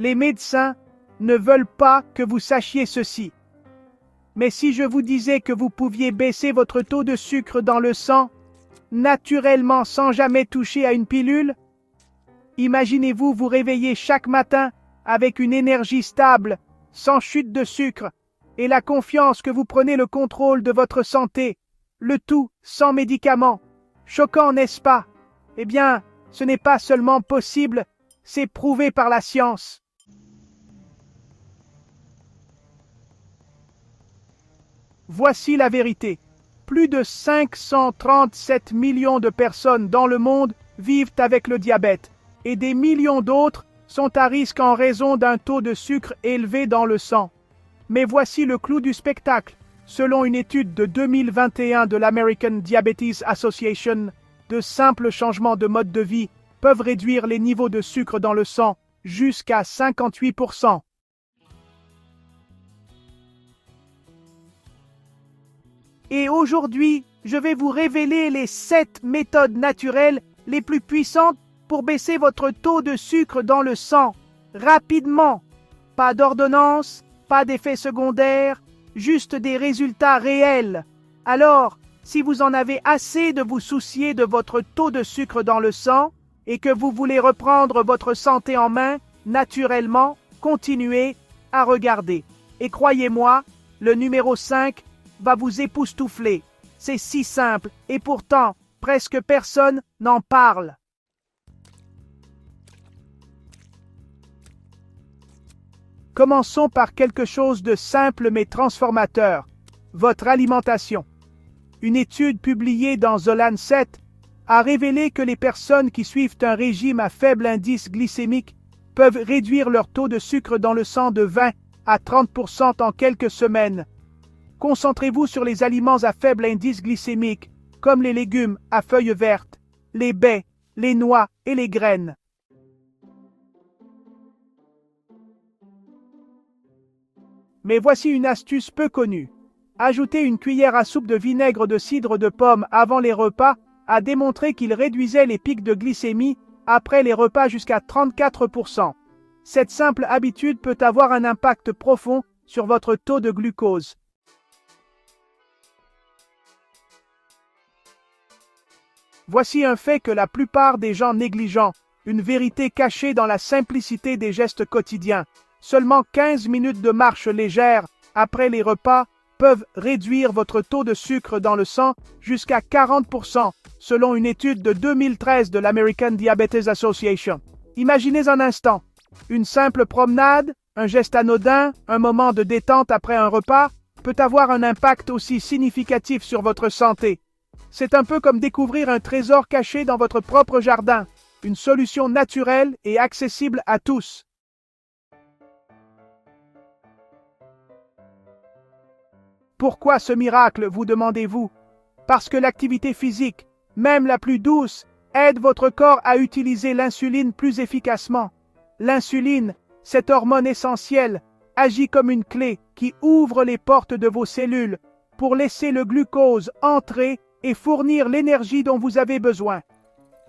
Les médecins ne veulent pas que vous sachiez ceci. Mais si je vous disais que vous pouviez baisser votre taux de sucre dans le sang, naturellement sans jamais toucher à une pilule, imaginez-vous vous réveiller chaque matin avec une énergie stable, sans chute de sucre, et la confiance que vous prenez le contrôle de votre santé, le tout sans médicaments. Choquant, n'est-ce pas? Eh bien, ce n'est pas seulement possible, c'est prouvé par la science. Voici la vérité. Plus de 537 millions de personnes dans le monde vivent avec le diabète, et des millions d'autres sont à risque en raison d'un taux de sucre élevé dans le sang. Mais voici le clou du spectacle. Selon une étude de 2021 de l'American Diabetes Association, de simples changements de mode de vie peuvent réduire les niveaux de sucre dans le sang jusqu'à 58%. Et aujourd'hui, je vais vous révéler les 7 méthodes naturelles les plus puissantes pour baisser votre taux de sucre dans le sang, rapidement. Pas d'ordonnance, pas d'effets secondaires, juste des résultats réels. Alors, si vous en avez assez de vous soucier de votre taux de sucre dans le sang et que vous voulez reprendre votre santé en main, naturellement, continuez à regarder. Et croyez-moi, le numéro 5 va vous époustoufler. C'est si simple et pourtant, presque personne n'en parle. Commençons par quelque chose de simple mais transformateur, votre alimentation. Une étude publiée dans The Lancet a révélé que les personnes qui suivent un régime à faible indice glycémique peuvent réduire leur taux de sucre dans le sang de 20 à 30% en quelques semaines. Concentrez-vous sur les aliments à faible indice glycémique, comme les légumes à feuilles vertes, les baies, les noix et les graines. Mais voici une astuce peu connue. Ajouter une cuillère à soupe de vinaigre de cidre de pomme avant les repas a démontré qu'il réduisait les pics de glycémie après les repas jusqu'à 34%. Cette simple habitude peut avoir un impact profond sur votre taux de glucose. Voici un fait que la plupart des gens négligent, une vérité cachée dans la simplicité des gestes quotidiens. Seulement 15 minutes de marche légère après les repas peuvent réduire votre taux de sucre dans le sang jusqu'à 40%, selon une étude de 2013 de l'American Diabetes Association. Imaginez un instant, une simple promenade, un geste anodin, un moment de détente après un repas, peut avoir un impact aussi significatif sur votre santé. C'est un peu comme découvrir un trésor caché dans votre propre jardin, une solution naturelle et accessible à tous. Pourquoi ce miracle, vous demandez-vous? Parce que l'activité physique, même la plus douce, aide votre corps à utiliser l'insuline plus efficacement. L'insuline, cette hormone essentielle, agit comme une clé qui ouvre les portes de vos cellules pour laisser le glucose entrer et fournir l'énergie dont vous avez besoin.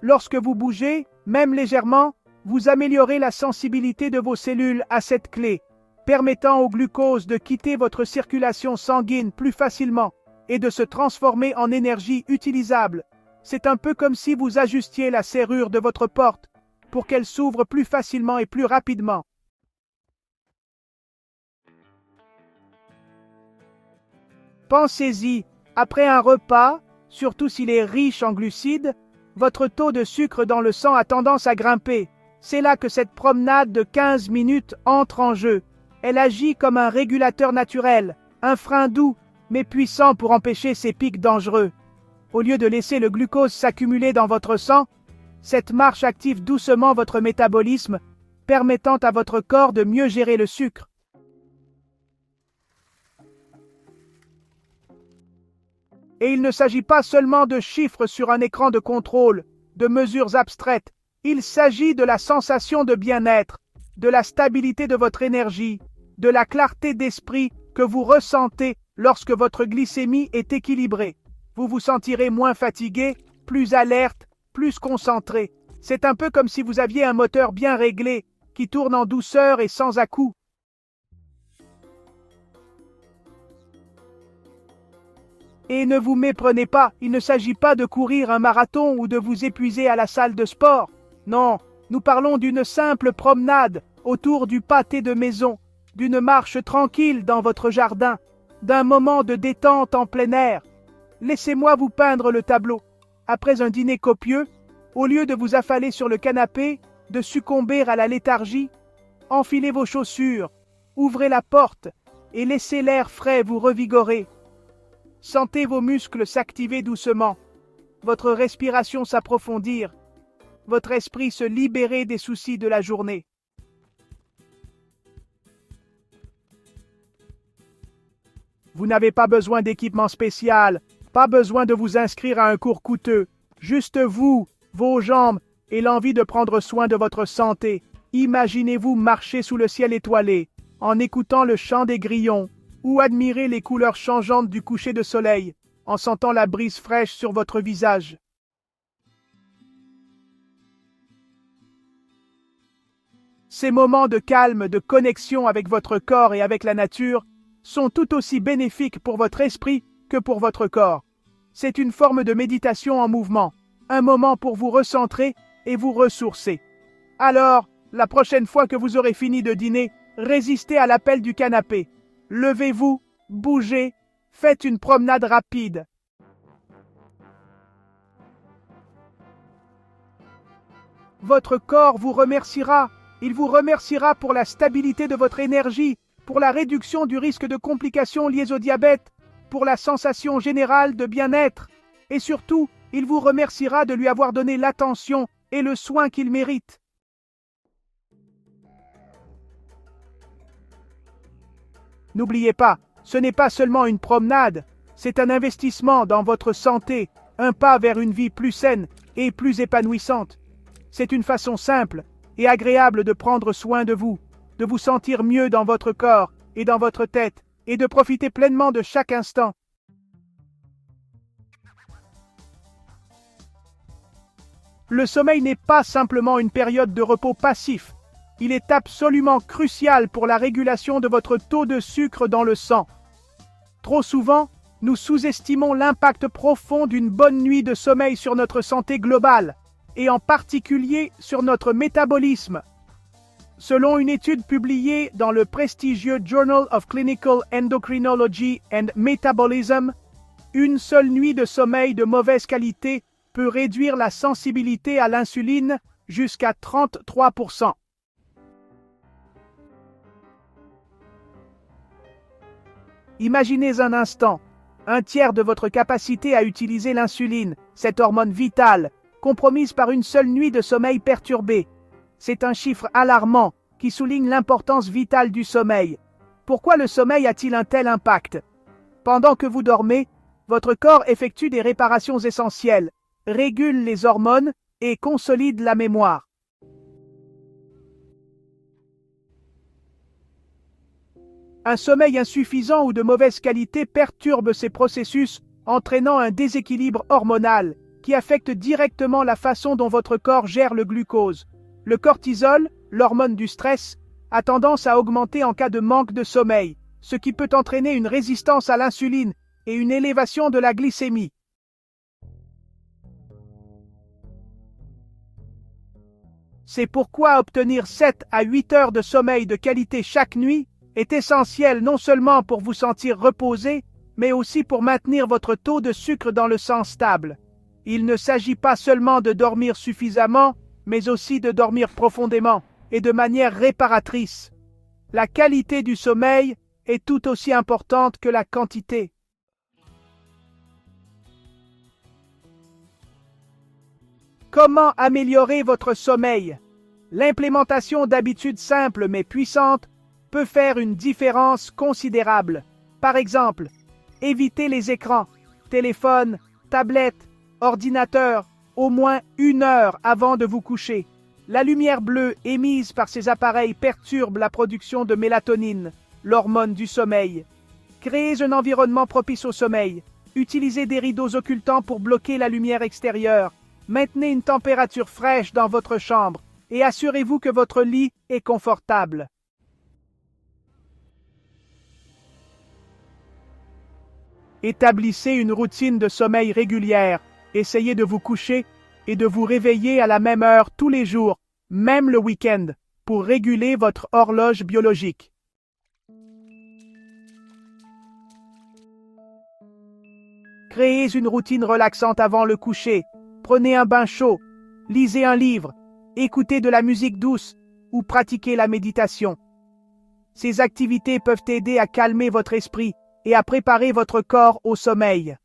Lorsque vous bougez, même légèrement, vous améliorez la sensibilité de vos cellules à cette clé, permettant au glucose de quitter votre circulation sanguine plus facilement et de se transformer en énergie utilisable. C'est un peu comme si vous ajustiez la serrure de votre porte pour qu'elle s'ouvre plus facilement et plus rapidement. Pensez-y, après un repas, surtout s'il est riche en glucides, votre taux de sucre dans le sang a tendance à grimper. C'est là que cette promenade de 15 minutes entre en jeu. Elle agit comme un régulateur naturel, un frein doux, mais puissant pour empêcher ces pics dangereux. Au lieu de laisser le glucose s'accumuler dans votre sang, cette marche active doucement votre métabolisme, permettant à votre corps de mieux gérer le sucre. Et il ne s'agit pas seulement de chiffres sur un écran de contrôle, de mesures abstraites. Il s'agit de la sensation de bien-être, de la stabilité de votre énergie, de la clarté d'esprit que vous ressentez lorsque votre glycémie est équilibrée. Vous vous sentirez moins fatigué, plus alerte, plus concentré. C'est un peu comme si vous aviez un moteur bien réglé, qui tourne en douceur et sans à-coups. Et ne vous méprenez pas, il ne s'agit pas de courir un marathon ou de vous épuiser à la salle de sport. Non, nous parlons d'une simple promenade autour du pâté de maison, d'une marche tranquille dans votre jardin, d'un moment de détente en plein air. Laissez-moi vous peindre le tableau. Après un dîner copieux, au lieu de vous affaler sur le canapé, de succomber à la léthargie, enfilez vos chaussures, ouvrez la porte et laissez l'air frais vous revigorer. Sentez vos muscles s'activer doucement, votre respiration s'approfondir, votre esprit se libérer des soucis de la journée. Vous n'avez pas besoin d'équipement spécial, pas besoin de vous inscrire à un cours coûteux. Juste vous, vos jambes et l'envie de prendre soin de votre santé. Imaginez-vous marcher sous le ciel étoilé, en écoutant le chant des grillons, ou admirer les couleurs changeantes du coucher de soleil, en sentant la brise fraîche sur votre visage. Ces moments de calme, de connexion avec votre corps et avec la nature sont tout aussi bénéfiques pour votre esprit que pour votre corps. C'est une forme de méditation en mouvement, un moment pour vous recentrer et vous ressourcer. Alors, la prochaine fois que vous aurez fini de dîner, résistez à l'appel du canapé. Levez-vous, bougez, faites une promenade rapide. Votre corps vous remerciera. Il vous remerciera pour la stabilité de votre énergie, pour la réduction du risque de complications liées au diabète, pour la sensation générale de bien-être. Et surtout, il vous remerciera de lui avoir donné l'attention et le soin qu'il mérite. N'oubliez pas, ce n'est pas seulement une promenade, c'est un investissement dans votre santé, un pas vers une vie plus saine et plus épanouissante. C'est une façon simple et agréable de prendre soin de vous sentir mieux dans votre corps et dans votre tête, et de profiter pleinement de chaque instant. Le sommeil n'est pas simplement une période de repos passif. Il est absolument crucial pour la régulation de votre taux de sucre dans le sang. Trop souvent, nous sous-estimons l'impact profond d'une bonne nuit de sommeil sur notre santé globale, et en particulier sur notre métabolisme. Selon une étude publiée dans le prestigieux Journal of Clinical Endocrinology and Metabolism, une seule nuit de sommeil de mauvaise qualité peut réduire la sensibilité à l'insuline jusqu'à 33%. Imaginez un instant, un tiers de votre capacité à utiliser l'insuline, cette hormone vitale, compromise par une seule nuit de sommeil perturbé. C'est un chiffre alarmant qui souligne l'importance vitale du sommeil. Pourquoi le sommeil a-t-il un tel impact? Pendant que vous dormez, votre corps effectue des réparations essentielles, régule les hormones et consolide la mémoire. Un sommeil insuffisant ou de mauvaise qualité perturbe ces processus, entraînant un déséquilibre hormonal qui affecte directement la façon dont votre corps gère le glucose. Le cortisol, l'hormone du stress, a tendance à augmenter en cas de manque de sommeil, ce qui peut entraîner une résistance à l'insuline et une élévation de la glycémie. C'est pourquoi obtenir 7 à 8 heures de sommeil de qualité chaque nuit est essentiel non seulement pour vous sentir reposé, mais aussi pour maintenir votre taux de sucre dans le sang stable. Il ne s'agit pas seulement de dormir suffisamment, mais aussi de dormir profondément et de manière réparatrice. La qualité du sommeil est tout aussi importante que la quantité. Comment améliorer votre sommeil? L'implémentation d'habitudes simples mais puissantes peut faire une différence considérable. Par exemple, évitez les écrans, téléphones, tablettes, ordinateurs, au moins 1 heure avant de vous coucher. La lumière bleue émise par ces appareils perturbe la production de mélatonine, l'hormone du sommeil. Créez un environnement propice au sommeil. Utilisez des rideaux occultants pour bloquer la lumière extérieure. Maintenez une température fraîche dans votre chambre et assurez-vous que votre lit est confortable. Établissez une routine de sommeil régulière. Essayez de vous coucher et de vous réveiller à la même heure tous les jours, même le week-end, pour réguler votre horloge biologique. Créez une routine relaxante avant le coucher. Prenez un bain chaud, lisez un livre, écoutez de la musique douce ou pratiquez la méditation. Ces activités peuvent aider à calmer votre esprit et à préparer votre corps au sommeil.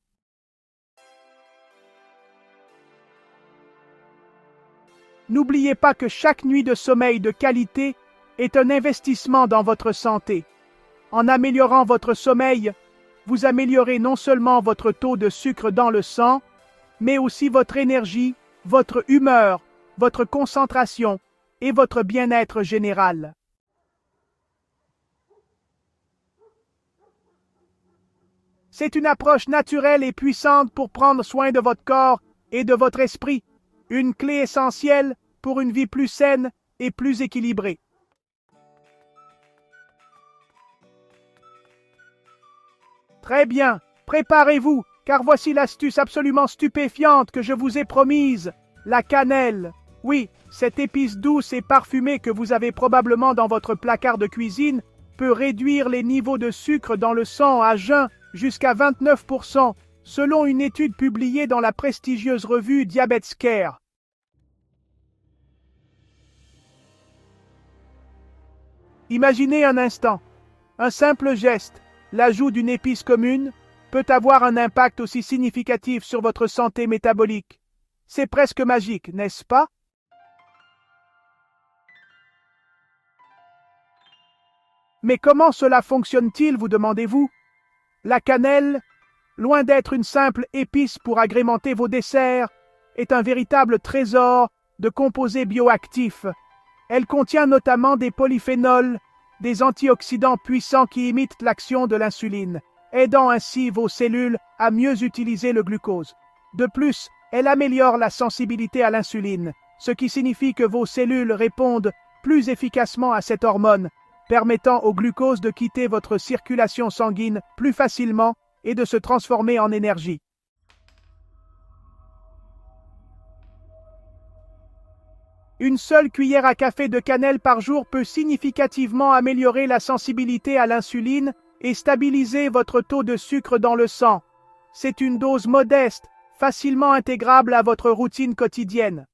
N'oubliez pas que chaque nuit de sommeil de qualité est un investissement dans votre santé. En améliorant votre sommeil, vous améliorez non seulement votre taux de sucre dans le sang, mais aussi votre énergie, votre humeur, votre concentration et votre bien-être général. C'est une approche naturelle et puissante pour prendre soin de votre corps et de votre esprit, une clé essentielle pour une vie plus saine et plus équilibrée. Très bien, préparez-vous, car voici l'astuce absolument stupéfiante que je vous ai promise, la cannelle. Oui, cette épice douce et parfumée que vous avez probablement dans votre placard de cuisine peut réduire les niveaux de sucre dans le sang à jeun jusqu'à 29%, selon une étude publiée dans la prestigieuse revue Diabetescare. Imaginez un instant, un simple geste, l'ajout d'une épice commune, peut avoir un impact aussi significatif sur votre santé métabolique. C'est presque magique, n'est-ce pas? Mais comment cela fonctionne-t-il, vous demandez-vous? La cannelle, loin d'être une simple épice pour agrémenter vos desserts, est un véritable trésor de composés bioactifs. Elle contient notamment des polyphénols, des antioxydants puissants qui imitent l'action de l'insuline, aidant ainsi vos cellules à mieux utiliser le glucose. De plus, elle améliore la sensibilité à l'insuline, ce qui signifie que vos cellules répondent plus efficacement à cette hormone, permettant au glucose de quitter votre circulation sanguine plus facilement et de se transformer en énergie. Une seule cuillère à café de cannelle par jour peut significativement améliorer la sensibilité à l'insuline et stabiliser votre taux de sucre dans le sang. C'est une dose modeste, facilement intégrable à votre routine quotidienne.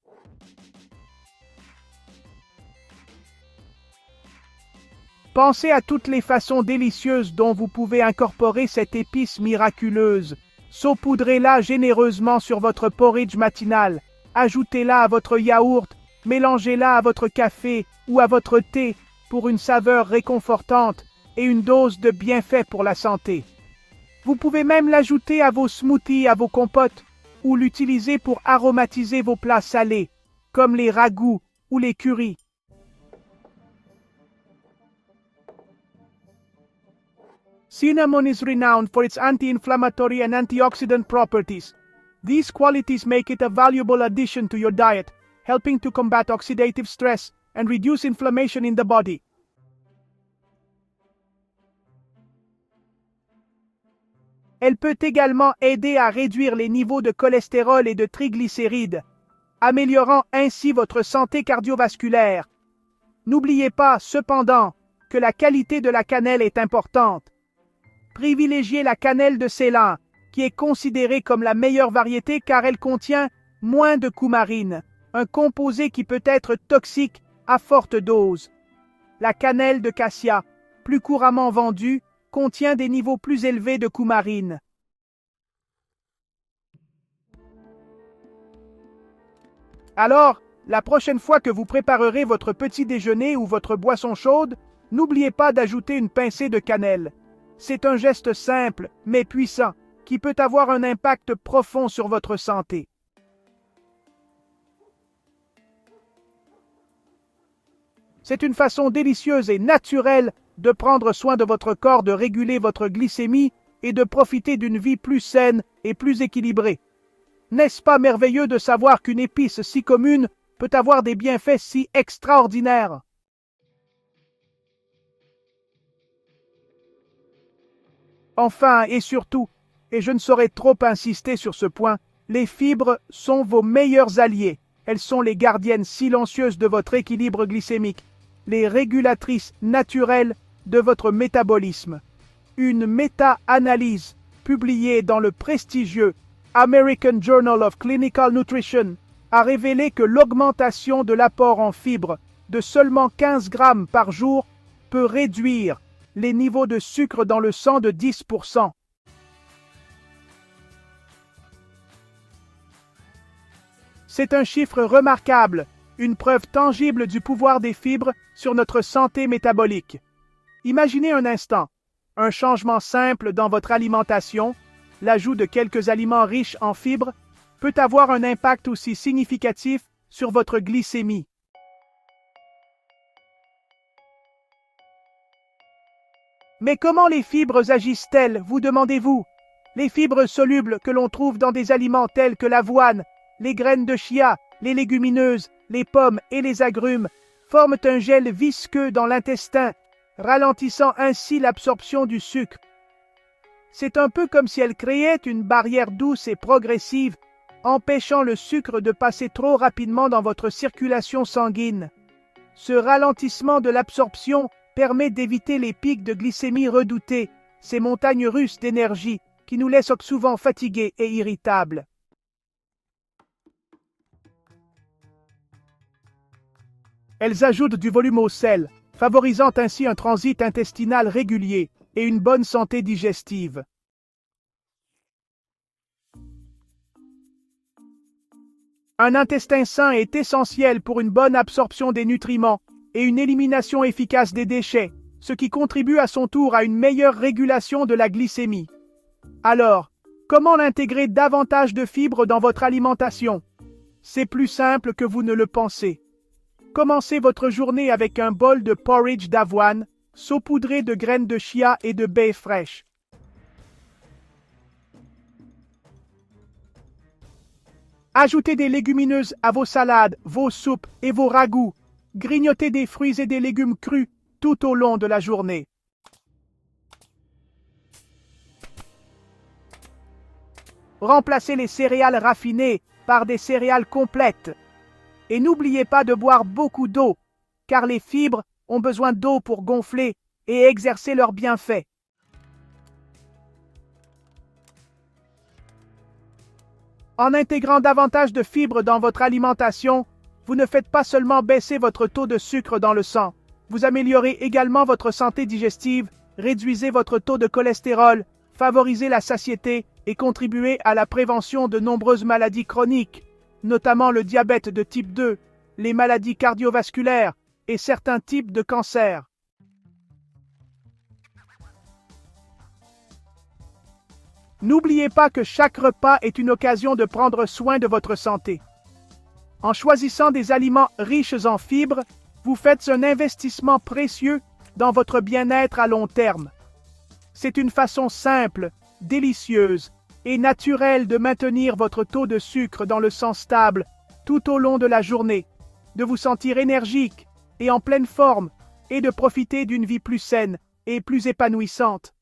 Pensez à toutes les façons délicieuses dont vous pouvez incorporer cette épice miraculeuse. Saupoudrez-la généreusement sur votre porridge matinal. Ajoutez-la à votre yaourt. Mélangez-la à votre café ou à votre thé pour une saveur réconfortante et une dose de bienfaits pour la santé. Vous pouvez même l'ajouter à vos smoothies, à vos compotes, ou l'utiliser pour aromatiser vos plats salés, comme les ragoûts ou les currys. Cinnamon is renowned for its anti-inflammatory and antioxidant properties. These qualities make it a valuable addition to your diet, helping to combat oxidative stress and reduce inflammation in the body. Elle peut également aider à réduire les niveaux de cholestérol et de triglycérides, améliorant ainsi votre santé cardiovasculaire. N'oubliez pas, cependant, que la qualité de la cannelle est importante. Privilégiez la cannelle de Ceylan, qui est considérée comme la meilleure variété car elle contient moins de coumarine, un composé qui peut être toxique à forte dose. La cannelle de cassia, plus couramment vendue, contient des niveaux plus élevés de coumarine. Alors, la prochaine fois que vous préparerez votre petit déjeuner ou votre boisson chaude, n'oubliez pas d'ajouter une pincée de cannelle. C'est un geste simple, mais puissant, qui peut avoir un impact profond sur votre santé. C'est une façon délicieuse et naturelle de prendre soin de votre corps, de réguler votre glycémie et de profiter d'une vie plus saine et plus équilibrée. N'est-ce pas merveilleux de savoir qu'une épice si commune peut avoir des bienfaits si extraordinaires. Enfin et surtout, et je ne saurais trop insister sur ce point, les fibres sont vos meilleurs alliés. Elles sont les gardiennes silencieuses de votre équilibre glycémique, les régulatrices naturelles de votre métabolisme. Une méta-analyse publiée dans le prestigieux American Journal of Clinical Nutrition a révélé que l'augmentation de l'apport en fibres de seulement 15 grammes par jour peut réduire les niveaux de sucre dans le sang de 10%. C'est un chiffre remarquable, une preuve tangible du pouvoir des fibres sur notre santé métabolique. Imaginez un instant, un changement simple dans votre alimentation, l'ajout de quelques aliments riches en fibres, peut avoir un impact aussi significatif sur votre glycémie. Mais comment les fibres agissent-elles, vous demandez-vous? Les fibres solubles que l'on trouve dans des aliments tels que l'avoine, les graines de chia, les légumineuses, les pommes et les agrumes forment un gel visqueux dans l'intestin, ralentissant ainsi l'absorption du sucre. C'est un peu comme si elles créaient une barrière douce et progressive, empêchant le sucre de passer trop rapidement dans votre circulation sanguine. Ce ralentissement de l'absorption permet d'éviter les pics de glycémie redoutés, ces montagnes russes d'énergie qui nous laissent souvent fatigués et irritables. Elles ajoutent du volume au sel, favorisant ainsi un transit intestinal régulier et une bonne santé digestive. Un intestin sain est essentiel pour une bonne absorption des nutriments et une élimination efficace des déchets, ce qui contribue à son tour à une meilleure régulation de la glycémie. Alors, comment intégrer davantage de fibres dans votre alimentation? C'est plus simple que vous ne le pensez. Commencez votre journée avec un bol de porridge d'avoine, saupoudré de graines de chia et de baies fraîches. Ajoutez des légumineuses à vos salades, vos soupes et vos ragoûts. Grignotez des fruits et des légumes crus tout au long de la journée. Remplacez les céréales raffinées par des céréales complètes. Et n'oubliez pas de boire beaucoup d'eau, car les fibres ont besoin d'eau pour gonfler et exercer leurs bienfaits. En intégrant davantage de fibres dans votre alimentation, vous ne faites pas seulement baisser votre taux de sucre dans le sang, vous améliorez également votre santé digestive, réduisez votre taux de cholestérol, favorisez la satiété et contribuez à la prévention de nombreuses maladies chroniques, notamment le diabète de type 2, les maladies cardiovasculaires et certains types de cancers. N'oubliez pas que chaque repas est une occasion de prendre soin de votre santé. En choisissant des aliments riches en fibres, vous faites un investissement précieux dans votre bien-être à long terme. C'est une façon simple, délicieuse et naturelle de maintenir votre taux de sucre dans le sang stable tout au long de la journée, de vous sentir énergique et en pleine forme et de profiter d'une vie plus saine et plus épanouissante.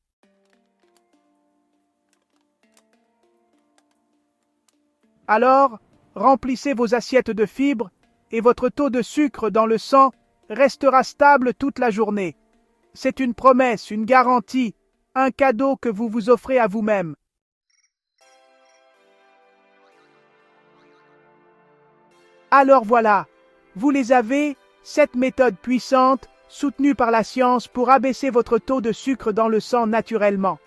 Alors, remplissez vos assiettes de fibres et votre taux de sucre dans le sang restera stable toute la journée. C'est une promesse, une garantie, un cadeau que vous vous offrez à vous-même. Alors voilà, vous les avez, cette méthode puissante, soutenue par la science pour abaisser votre taux de sucre dans le sang naturellement.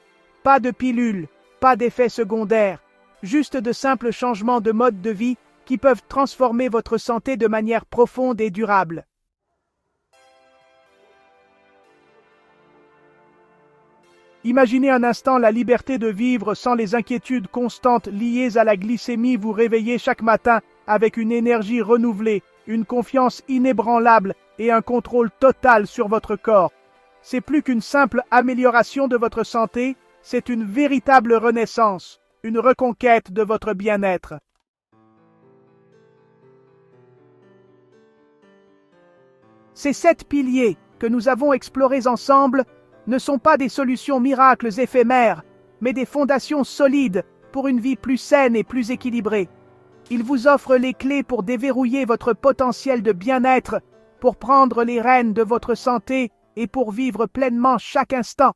Pas de pilules, pas d'effets secondaires, juste de simples changements de mode de vie qui peuvent transformer votre santé de manière profonde et durable. Imaginez un instant la liberté de vivre sans les inquiétudes constantes liées à la glycémie, vous réveiller chaque matin avec une énergie renouvelée, une confiance inébranlable et un contrôle total sur votre corps. C'est plus qu'une simple amélioration de votre santé, c'est une véritable renaissance, une reconquête de votre bien-être. Ces 7 piliers que nous avons explorés ensemble ne sont pas des solutions miracles éphémères, mais des fondations solides pour une vie plus saine et plus équilibrée. Ils vous offrent les clés pour déverrouiller votre potentiel de bien-être, pour prendre les rênes de votre santé et pour vivre pleinement chaque instant.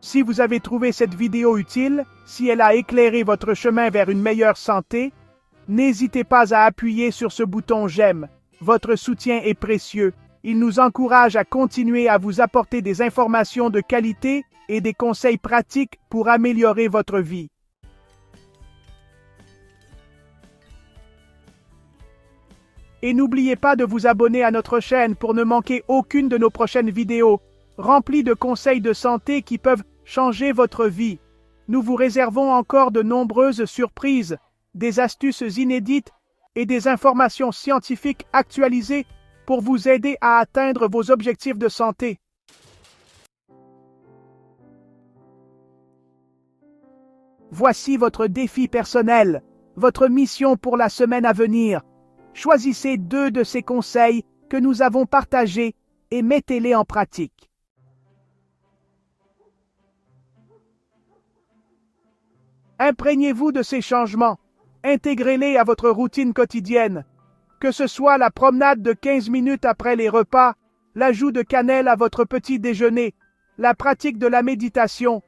Si vous avez trouvé cette vidéo utile, si elle a éclairé votre chemin vers une meilleure santé, n'hésitez pas à appuyer sur ce bouton j'aime. Votre soutien est précieux. Il nous encourage à continuer à vous apporter des informations de qualité et des conseils pratiques pour améliorer votre vie. Et n'oubliez pas de vous abonner à notre chaîne pour ne manquer aucune de nos prochaines vidéos, remplies de conseils de santé qui peuvent changer votre vie. Nous vous réservons encore de nombreuses surprises, des astuces inédites et des informations scientifiques actualisées pour vous aider à atteindre vos objectifs de santé. Voici votre défi personnel, votre mission pour la semaine à venir. Choisissez 2 de ces conseils que nous avons partagés et mettez-les en pratique. Imprégnez-vous de ces changements. Intégrez-les à votre routine quotidienne. Que ce soit la promenade de 15 minutes après les repas, l'ajout de cannelle à votre petit déjeuner, la pratique de la méditation,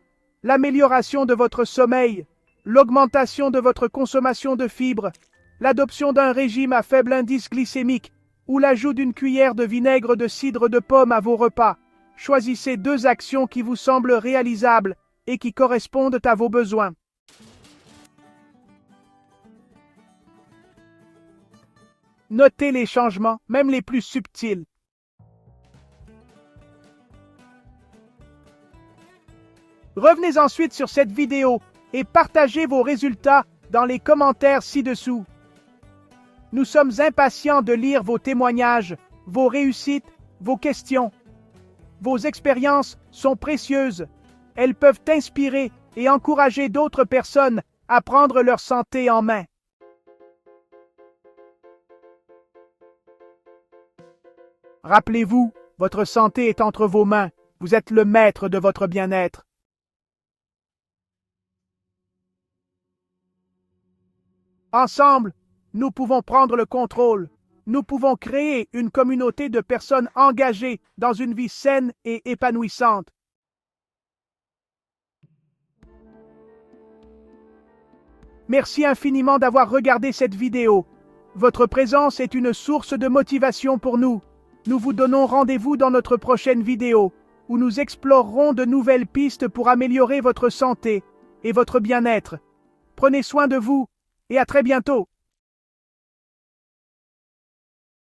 l'amélioration de votre sommeil, l'augmentation de votre consommation de fibres, l'adoption d'un régime à faible indice glycémique ou l'ajout d'une cuillère de vinaigre de cidre de pomme à vos repas. Choisissez 2 actions qui vous semblent réalisables et qui correspondent à vos besoins. Notez les changements, même les plus subtils. Revenez ensuite sur cette vidéo et partagez vos résultats dans les commentaires ci-dessous. Nous sommes impatients de lire vos témoignages, vos réussites, vos questions. Vos expériences sont précieuses. Elles peuvent inspirer et encourager d'autres personnes à prendre leur santé en main. Rappelez-vous, votre santé est entre vos mains. Vous êtes le maître de votre bien-être. Ensemble, nous pouvons prendre le contrôle. Nous pouvons créer une communauté de personnes engagées dans une vie saine et épanouissante. Merci infiniment d'avoir regardé cette vidéo. Votre présence est une source de motivation pour nous. Nous vous donnons rendez-vous dans notre prochaine vidéo, où nous explorerons de nouvelles pistes pour améliorer votre santé et votre bien-être. Prenez soin de vous et à très bientôt.